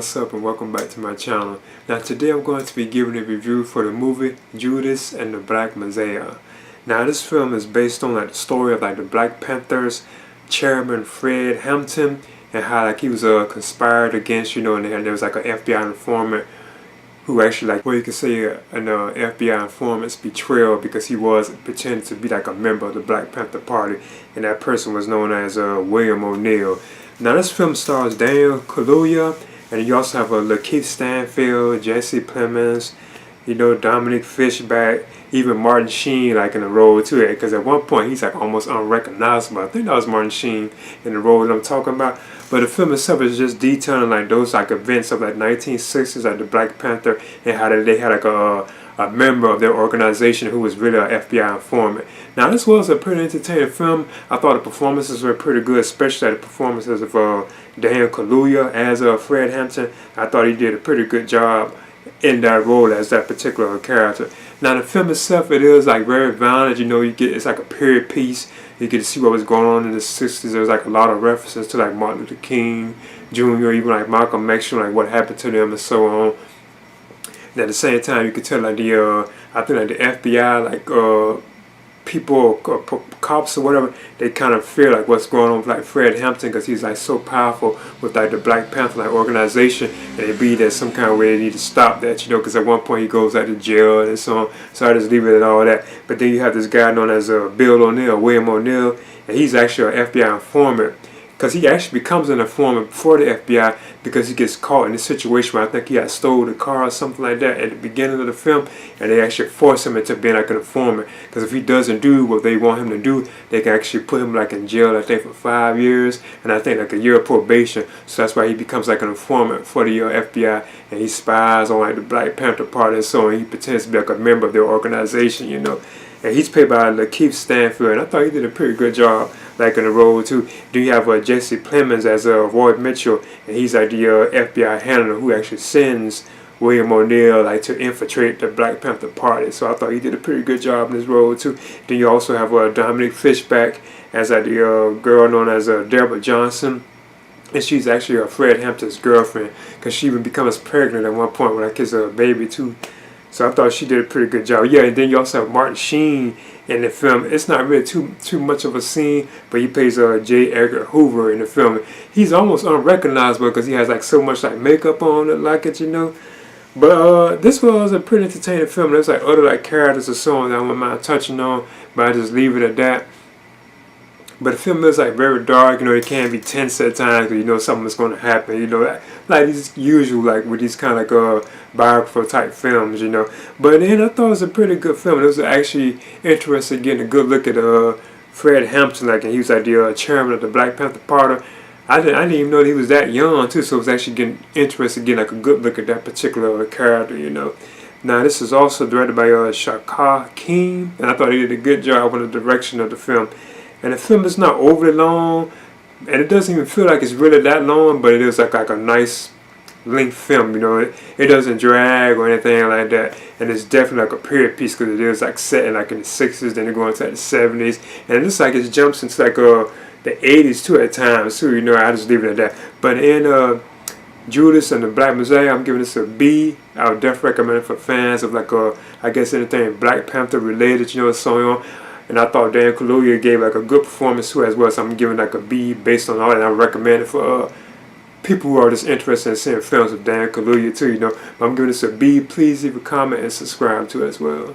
what's up and welcome back to my channel. Now today I'm going to be giving a review for the movie Judas and the Black Messiah. Now this film is based on the story of the Black Panthers chairman Fred Hampton, and how he was conspired against, and there was an FBI informant who actually you could say an FBI informant's betrayal, because he was pretending to be a member of the Black Panther Party, and that person was known as William O'Neal. Now this film stars Daniel Kaluuya, and you also have Lakeith Stanfield, Jesse Plemons, Dominic Fishback, even Martin Sheen in the role too, because at one point he's almost unrecognizable. I think that was Martin Sheen in the role that I'm talking about. But the film itself is just detailing those events of 1960s, the Black Panther, and how they had a member of their organization who was really an FBI informant. Now this was a pretty entertaining film. I thought the performances were pretty good, especially the performances of Daniel Kaluuya as Fred Hampton. I thought he did a pretty good job in that role as that particular character. Now the film itself, it is very violent. It's a period piece. You get to see what was going on in the 60s. There was a lot of references to Martin Luther King Jr., even Malcolm X, what happened to them and so on. And at the same time, you could tell I think the FBI, people, cops or whatever, they kind of feel what's going on with Fred Hampton, because he's so powerful with the Black Panther organization, and it be that some kind of way they need to stop that, because at one point he goes out to jail and so on. So I just leave it at all that. But then you have this guy known as William O'Neal, and he's actually an FBI informant, because he actually becomes an informant for the FBI because he gets caught in a situation where I think he had stole the car or something like that at the beginning of the film, and they actually force him into being an informant, because if he doesn't do what they want him to do, they can actually put him in jail, I think, for 5 years, and I think a year of probation. So that's why he becomes an informant for the FBI, and he spies on the Black Panther Party and so on. He pretends to be a member of their organization, And he's played by Lakeith Stanfield, and I thought he did a pretty good job in the role too. Then you have Jesse Plemons as Roy Mitchell, and he's the FBI handler who actually sends William O'Neal to infiltrate the Black Panther Party. So I thought he did a pretty good job in this role too. Then you also have Dominic Fishback as the girl known as Deborah Johnson. And she's actually Fred Hampton's girlfriend, because she even becomes pregnant at one point with his baby too. So I thought she did a pretty good job. Yeah, and then you also have Martin Sheen in the film. It's not really too much of a scene, but he plays J. Edgar Hoover in the film. He's almost unrecognizable because he has so much makeup on it, But this was a pretty entertaining film. There's other characters or so on that I wouldn't mind touching on, but I just leave it at that. But the film is very dark, it can be tense at times, because something's going to happen, these usual, with these kind of biographical type films, But then I thought it was a pretty good film. It was actually interesting getting a good look at Fred Hampton, and he was the chairman of the Black Panther Party. I didn't even know that he was that young too, so it was actually getting interesting getting a good look at that particular character, Now this is also directed by Shaka King, and I thought he did a good job on the direction of the film. And the film is not overly long, and it doesn't even feel like it's really that long, but it is like a nice length film, It doesn't drag or anything like that, and it's definitely a period piece, because it is set in in the 60s, then it goes into the 70s, and it looks like it jumps into the 80s too at times too, I just leave it at that. But in Judas and the Black Messiah, I'm giving this a B. I would definitely recommend it for fans of I guess anything Black Panther related, so on. And I thought Dan Kaluuya gave a good performance too as well, so I'm giving a B based on all that. I recommend it for people who are just interested in seeing films of Dan Kaluuya too, But I'm giving this a B. Please leave a comment and subscribe to it as well.